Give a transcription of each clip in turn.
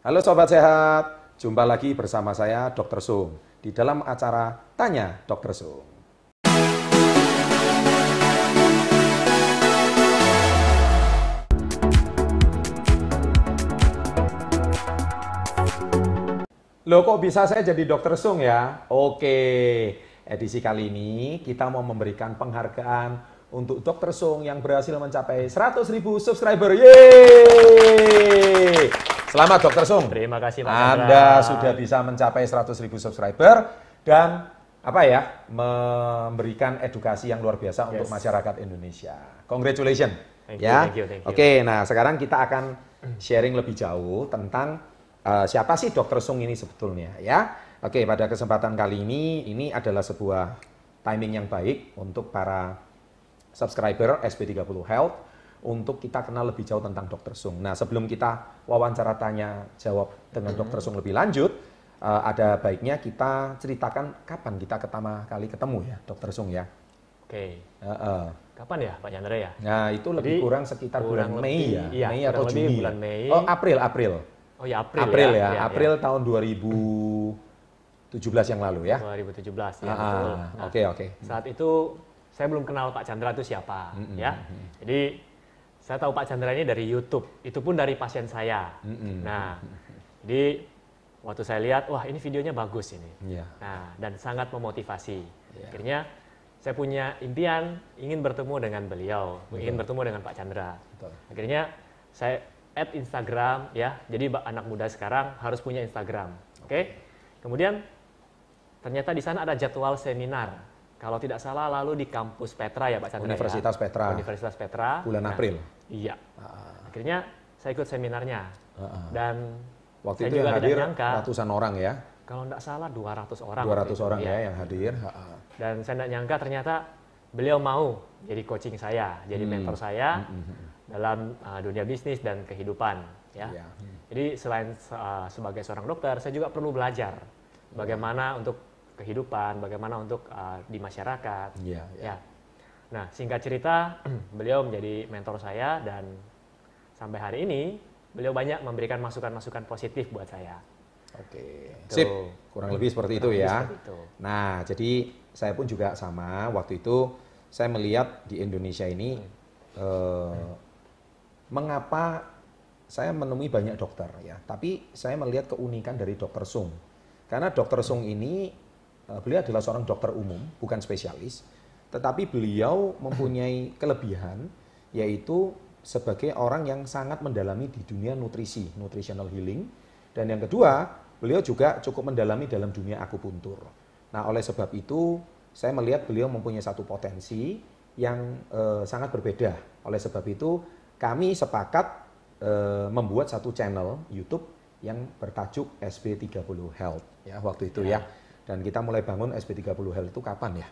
Halo Sobat Sehat, jumpa lagi bersama saya Dr. Sung di dalam acara Tanya Dr. Sung. Loh kok bisa saya jadi Dr. Sung ya? Oke, edisi kali ini kita mau memberikan penghargaan untuk Dr. Sung yang berhasil mencapai 100.000 subscriber. Yeay! Selamat Dr. Sung. Terima kasih Pak Chandra. Anda sudah bisa mencapai 100.000 subscriber dan memberikan edukasi yang luar biasa untuk masyarakat Indonesia. Congratulations. Thank you. Oke, nah sekarang kita akan sharing lebih jauh tentang siapa sih Dr. Sung ini sebetulnya ya. Oke, pada kesempatan kali ini adalah sebuah timing yang baik untuk para subscriber SP30 Health untuk kita kenal lebih jauh tentang Dr. Sung. Nah, sebelum kita wawancara tanya jawab dengan Dr. Sung lebih lanjut, ada baiknya kita ceritakan kapan kita pertama kali ketemu ya, Dr. Sung ya. Oke. Kapan ya, Pak Chandra ya? Nah, itu lebih kurang sekitar bulan Mei ya, iya, Mei atau Juni. Bulan Mei. Oh, April. Oh ya, April ya. April tahun 2017 yang lalu ya. 2017 ya, betul. Nah, Oke. Saat itu saya belum kenal Pak Chandra itu siapa, ya. Jadi saya tahu Pak Chandra ini dari YouTube, itu pun dari pasien saya. Nah, jadi waktu saya lihat, wah ini videonya bagus ini. Nah, dan sangat memotivasi. Akhirnya saya punya impian ingin bertemu dengan beliau, ingin bertemu dengan Pak Chandra. Akhirnya saya add Instagram ya. Jadi anak muda sekarang harus punya Instagram. Oke. Kemudian ternyata di sana ada jadwal seminar. Kalau tidak salah lalu di kampus Petra ya Pak Chandra. Universitas Petra. Universitas Petra. Bulan April. Iya. Akhirnya saya ikut seminarnya. Dan waktu saya itu juga yang hadir tidak nyangka, ratusan orang ya. kalau tidak salah 200 orang. 200 orang ya yang hadir. Dan saya tidak nyangka ternyata beliau mau jadi coaching saya, jadi mentor saya dalam dunia bisnis dan kehidupan. Ya. Jadi selain sebagai seorang dokter, saya juga perlu belajar bagaimana untuk kehidupan, bagaimana untuk di masyarakat. Ya. Nah, singkat cerita, beliau menjadi mentor saya dan sampai hari ini beliau banyak memberikan masukan-masukan positif buat saya. Oke, sip. Kurang lebih seperti itu ya. Seperti itu. Nah, jadi saya pun juga sama. Waktu itu saya melihat di Indonesia ini mengapa saya menemui banyak dokter ya. Tapi saya melihat keunikan dari Dr. Sung. Karena Dr. Sung ini beliau adalah seorang dokter umum, bukan spesialis, tetapi beliau mempunyai kelebihan, yaitu sebagai orang yang sangat mendalami di dunia nutrisi, nutritional healing, dan yang kedua, beliau juga cukup mendalami dalam dunia akupuntur. Nah, oleh sebab itu, saya melihat beliau mempunyai satu potensi yang sangat berbeda. Oleh sebab itu, kami sepakat membuat satu channel YouTube yang bertajuk SP30 Health, ya waktu itu ya. Dan kita mulai bangun SP30 Health itu kapan ya?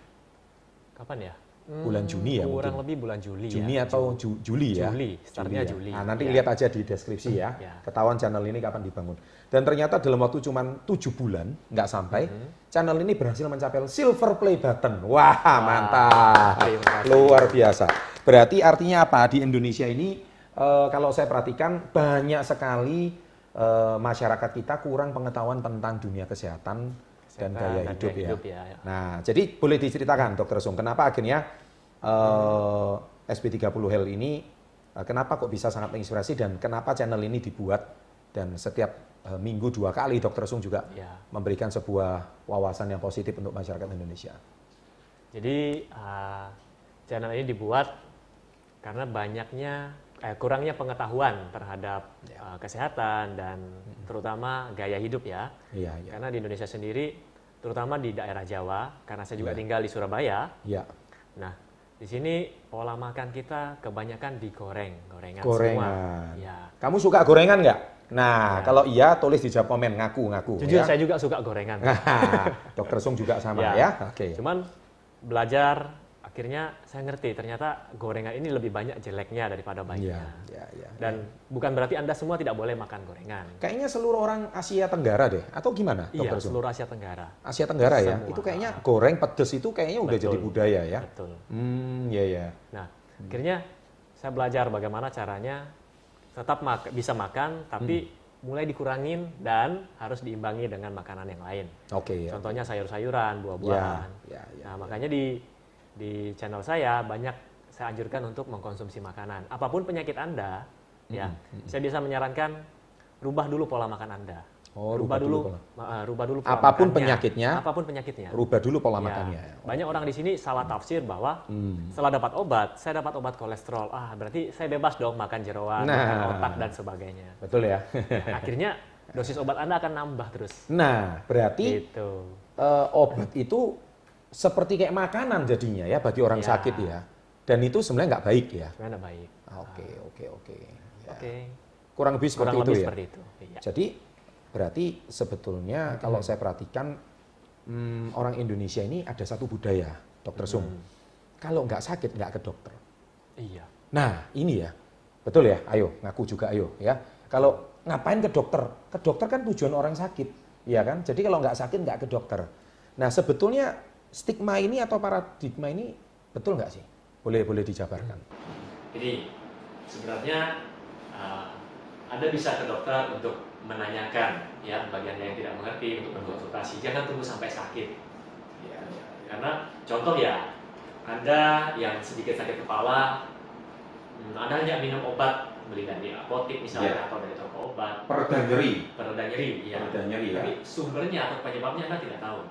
Kapan ya? Bulan Juni ya kurang mungkin. lebih bulan Juli. Juni atau Juli ya? Startnya Juli. Nah, nanti lihat aja di deskripsi ya. Ketahuan channel ini kapan dibangun. Dan ternyata dalam waktu cuma 7 bulan, nggak sampai, channel ini berhasil mencapai silver play button. Wah, mantap. Luar biasa. Berarti artinya apa? Di Indonesia ini, kalau saya perhatikan, banyak sekali masyarakat kita kurang pengetahuan tentang dunia kesehatan dan gaya hidup ya. Nah, jadi boleh diceritakan Dr. Sung, kenapa akhirnya SP30 Health ini, kenapa kok bisa sangat menginspirasi dan kenapa channel ini dibuat dan setiap minggu 2 kali Dr. Sung juga memberikan sebuah wawasan yang positif untuk masyarakat Indonesia. Jadi channel ini dibuat karena kurangnya pengetahuan terhadap kesehatan dan terutama gaya hidup ya. Karena di Indonesia sendiri, terutama di daerah Jawa, karena saya juga tinggal di Surabaya. Nah, di sini pola makan kita kebanyakan gorengan semua. Ya. Kamu suka gorengan nggak? Nah, kalau iya tulis di jawab komen, ngaku. Jujur ya. saya juga suka gorengan. Dr. Sung juga sama ya. Cuman belajar. Akhirnya saya ngerti ternyata gorengan ini lebih banyak jeleknya daripada baiknya. Dan bukan berarti Anda semua tidak boleh makan gorengan. Kayaknya seluruh orang Asia Tenggara deh, atau gimana? Iya, seluruh Asia Tenggara. Asia Tenggara ya, itu kayaknya goreng pedes itu kayaknya udah jadi budaya ya. Betul. Nah, akhirnya saya belajar bagaimana caranya tetap bisa makan, tapi mulai dikurangin dan harus diimbangi dengan makanan yang lain. Oke. Ya. Contohnya sayur-sayuran, buah-buahan. Nah, makanya di channel saya banyak saya anjurkan untuk mengkonsumsi makanan. Apapun penyakit Anda, ya, saya bisa menyarankan rubah dulu pola makan Anda. Rubah dulu pola apapun makannya. penyakitnya. Rubah dulu pola makannya. Banyak orang di sini salah tafsir bahwa setelah dapat obat, saya dapat obat kolesterol. Berarti saya bebas dong makan jeroan, makan otak dan sebagainya. Betul ya. Akhirnya dosis obat Anda akan nambah terus. Nah, berarti gitu. Obat itu seperti kayak makanan jadinya ya bagi orang sakit ya. Dan itu sebenarnya nggak baik ya. Sebenarnya nggak baik. Oke. Ya. Oke. Kurang lebih seperti itu ya. Seperti itu. Iya. Jadi berarti sebetulnya kalau saya perhatikan orang Indonesia ini ada satu budaya, Dokter Sung. Kalau nggak sakit nggak ke dokter. Iya. Nah ini ya, betul ya. Ayo ngaku juga ayo ya. Kalau ngapain ke dokter? Ke dokter kan tujuan orang sakit, ya kan? Jadi kalau nggak sakit nggak ke dokter. Nah sebetulnya stigma ini atau paradigma ini betul nggak sih? Boleh dijabarkan. Jadi sebenarnya Anda bisa ke dokter untuk menanyakan ya bagian yang tidak mengerti untuk berkonsultasi. Jangan tunggu sampai sakit. Ya. Karena contoh ya, Anda yang sedikit sakit kepala, Anda hanya minum obat beli dari apotek misalnya atau dari toko obat. Pereda nyeri. Ya. Tapi sumbernya atau penyebabnya Anda tidak tahu.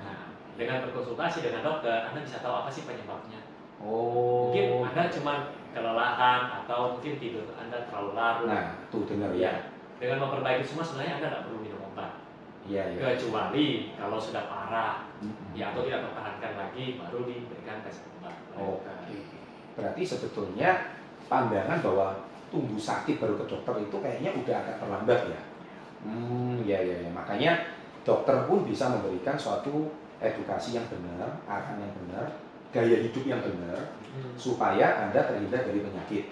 Nah, dengan berkonsultasi dengan dokter, Anda bisa tahu apa sih penyebabnya. Mungkin Anda cuma kelelahan atau mungkin tidur Anda terlalu larut. Nah, tuh dengar ya. Dengan memperbaiki semua sebenarnya Anda tidak perlu minum obat. Iya. Kecuali kalau sudah parah, ya atau tidak tertahankan lagi, baru diberikan tes obat. Oke. Berarti sebetulnya pandangan bahwa tunggu sakit baru ke dokter itu kayaknya udah agak terlambat ya. Ya. Makanya dokter pun bisa memberikan suatu edukasi yang benar, arahan yang benar, gaya hidup yang benar, supaya Anda terhindar dari penyakit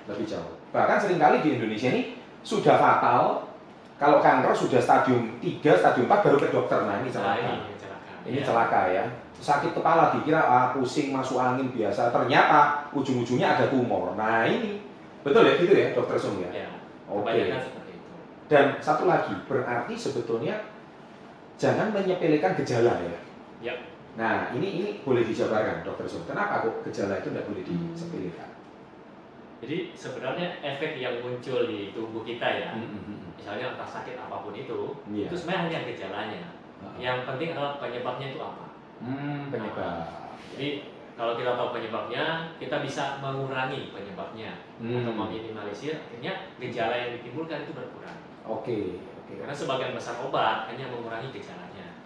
lebih jauh. Bahkan seringkali di Indonesia ini sudah fatal, kalau kanker sudah stadium 3, stadium 4 baru ke dokter. Nah ini celaka. Ini celaka ya. Sakit kepala dikira pusing, masuk angin biasa, ternyata ujung-ujungnya ada tumor. Nah ini, betul ya gitu ya Dokter Sung ya? Oke. Dan satu lagi, berarti sebetulnya jangan menyepelekan gejala ya? Nah ini boleh dijabarkan Dokter Sung, kenapa kok gejala itu tidak boleh disepelekan? Jadi sebenarnya efek yang muncul di tubuh kita ya, misalnya entah sakit apapun itu sebenarnya hanya gejalanya. Yang penting adalah penyebabnya itu apa. Penyebab. Jadi kalau kita tahu penyebabnya, kita bisa mengurangi penyebabnya atau meminimalisir, akhirnya gejala yang ditimbulkan itu berkurang. Oke. Karena sebagian besar obat hanya mengurangi gejalanya.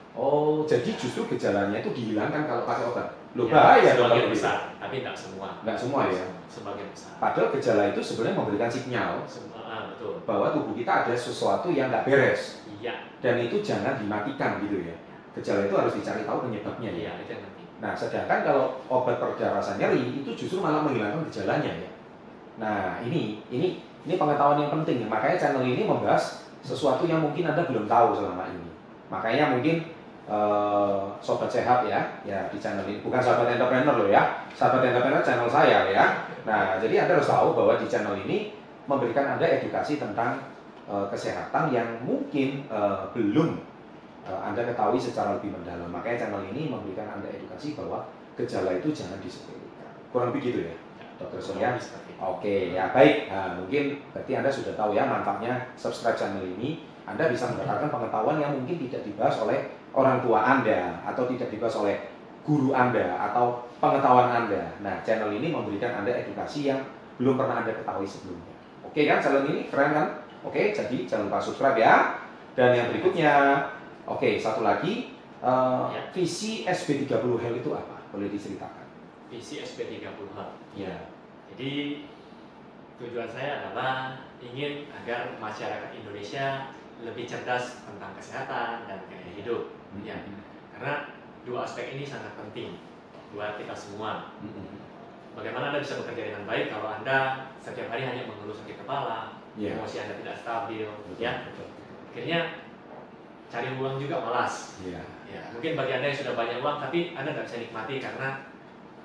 Jadi justru gejalanya itu dihilangkan kalau pakai obat. Bahaya dong sebagian besar, tapi tidak semua. Tidak semua ya. Sebagian besar. Padahal gejala itu sebenarnya memberikan sinyal betul. bahwa tubuh kita ada sesuatu yang nggak beres. Iya. Dan itu jangan dimatikan gitu ya. Gejala itu harus dicari tahu penyebabnya ya. Itu yang penting. Nah, sedangkan kalau obat pereda rasa nyeri itu justru malah menghilangkan gejalanya ya. Nah, ini pengetahuan yang penting. Makanya channel ini membahas sesuatu yang mungkin Anda belum tahu selama ini. Makanya mungkin sobat sehat ya di channel ini, bukan sahabat entrepreneur loh ya, sahabat entrepreneur channel saya ya. Nah jadi Anda harus tahu bahwa di channel ini memberikan Anda edukasi tentang kesehatan yang mungkin belum Anda ketahui secara lebih mendalam. Makanya channel ini memberikan Anda edukasi bahwa gejala itu jangan disepelekan. Kurang lebih gitu ya Dokter Sung ya. Oke ya baik. Nah, mungkin berarti Anda sudah tahu ya manfaatnya subscribe channel ini. Anda bisa mendapatkan pengetahuan yang mungkin tidak dibahas oleh orang tua Anda atau tidak dibahas oleh guru Anda atau pengetahuan Anda. Nah, channel ini memberikan Anda edukasi yang belum pernah Anda ketahui sebelumnya. Oke kan, channel ini keren kan? Oke, jadi jangan lupa subscribe ya. Dan yang berikutnya, satu lagi, visi SB30 Health itu apa? Boleh diceritakan? Visi SB30 Health. Ya. Jadi tujuan saya adalah ingin agar masyarakat Indonesia lebih cerdas tentang kesehatan dan gaya hidup. Ya, karena dua aspek ini sangat penting buat kita semua. Bagaimana Anda bisa bekerja dengan baik kalau Anda setiap hari hanya mengeluh sakit kepala, emosi Anda tidak stabil, akhirnya cari uang juga malas. Mungkin bagi Anda yang sudah banyak uang, tapi Anda nggak bisa nikmati karena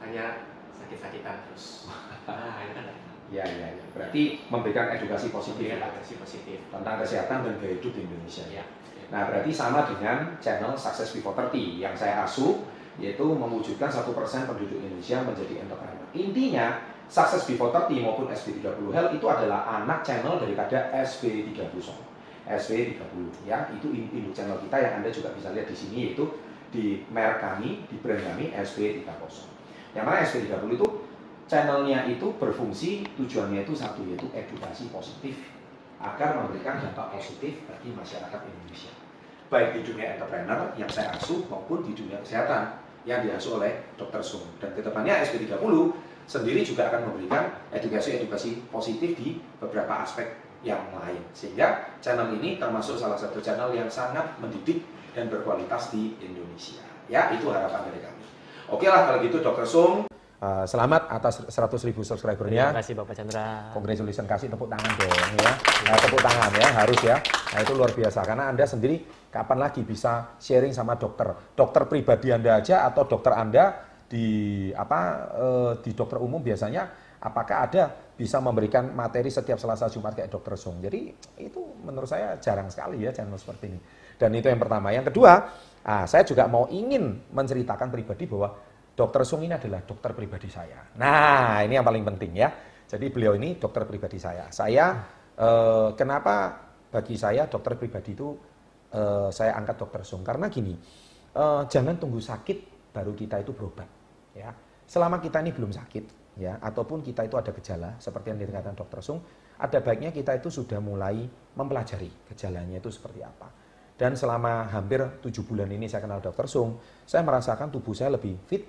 hanya sakit-sakitan terus. Nah, itu kan Ya, ya, ya. Berarti memberikan edukasi positif, edukasi positif tentang kesehatan dan gaya hidup di Indonesia. Ya. Nah, berarti sama dengan channel Success Before 30 yang saya asuh, yaitu mewujudkan 1% penduduk Indonesia menjadi entrepreneur. Intinya, Success Before 30 maupun SB30 Health itu adalah anak channel daripada SB30. SB30 ya, itu induk channel kita yang Anda juga bisa lihat di sini, yaitu di merek kami, di brand kami SB30. Yang mana SB30 itu channelnya itu berfungsi, tujuannya itu satu, yaitu edukasi positif agar memberikan dampak positif bagi masyarakat Indonesia, baik di dunia entrepreneur yang saya asuh maupun di dunia kesehatan yang diasuh oleh Dr. Sung. Dan kedepannya SB30 sendiri juga akan memberikan edukasi-edukasi positif di beberapa aspek yang lain, sehingga channel ini termasuk salah satu channel yang sangat mendidik dan berkualitas di Indonesia. Ya, itu harapan dari kami. Oke lah kalau gitu Dr. Sung. Selamat atas 100.000 subscribernya. Terima kasih Bapak Chandra. Congratulations, kasih tepuk tangan dong ya. Tepuk tangan ya, harus ya. Nah, itu luar biasa karena Anda sendiri kapan lagi bisa sharing sama dokter? Dokter pribadi Anda aja atau dokter Anda di di dokter umum biasanya apakah ada bisa memberikan materi setiap Selasa Jumat kayak Dr. Sung. Jadi itu menurut saya jarang sekali ya channel seperti ini. Dan itu yang pertama. Yang kedua, saya juga mau ingin menceritakan pribadi bahwa Dr. Sung ini adalah dokter pribadi saya. Nah, ini yang paling penting ya. Jadi beliau ini dokter pribadi saya. Kenapa bagi saya dokter pribadi itu saya angkat Dr. Sung? Karena gini, jangan tunggu sakit baru kita itu berobat. Ya, selama kita ini belum sakit, ya, ataupun kita itu ada gejala seperti yang dikatakan Dr. Sung, ada baiknya kita itu sudah mulai mempelajari gejalanya itu seperti apa. Dan selama hampir 7 bulan ini saya kenal Dr. Sung, saya merasakan tubuh saya lebih fit.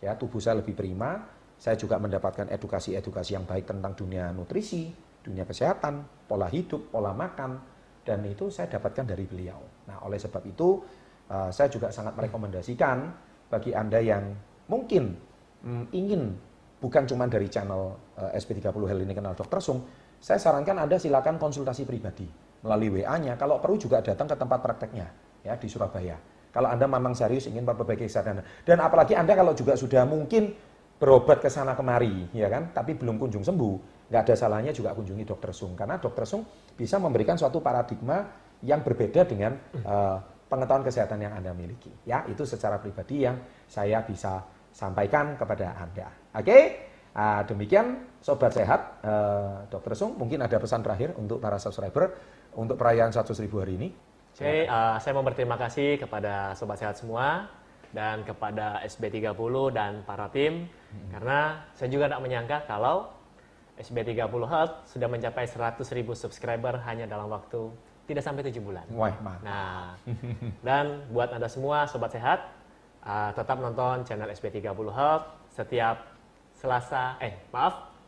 Ya, tubuh saya lebih prima, saya juga mendapatkan edukasi-edukasi yang baik tentang dunia nutrisi, dunia kesehatan, pola hidup, pola makan, dan itu saya dapatkan dari beliau. Nah, oleh sebab itu, saya juga sangat merekomendasikan bagi Anda yang mungkin ingin, bukan cuma dari channel SB30 Health ini kenal Dr. Sung, saya sarankan Anda silakan konsultasi pribadi melalui WA-nya, kalau perlu juga datang ke tempat prakteknya, ya, di Surabaya. Kalau Anda memang serius ingin memperbaiki kesehatan Anda. Dan apalagi Anda kalau juga sudah mungkin berobat ke sana kemari, ya kan, tapi belum kunjung sembuh, nggak ada salahnya juga kunjungi Dr. Sung. Karena Dr. Sung bisa memberikan suatu paradigma yang berbeda dengan pengetahuan kesehatan yang Anda miliki. Ya, itu secara pribadi yang saya bisa sampaikan kepada Anda. Oke? Demikian Sobat Sehat, Dr. Sung, mungkin ada pesan terakhir untuk para subscriber untuk perayaan 100.000 hari ini. Oke, saya mau berterima kasih kepada Sobat Sehat semua dan kepada SB30 dan para tim, karena saya juga tidak menyangka kalau SB30 Health sudah mencapai 100.000 subscriber hanya dalam waktu tidak sampai 7 bulan. Wah, mantap. Nah, dan buat Anda semua Sobat Sehat, tetap nonton channel SB30 Health setiap Selasa,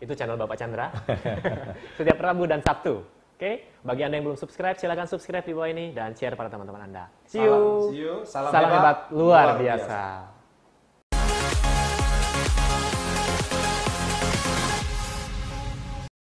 itu channel Bapak Chandra, setiap Rabu dan Sabtu. Oke, bagi Anda yang belum subscribe, silakan subscribe di bawah ini dan share pada teman-teman Anda. See you. Salam hebat luar biasa.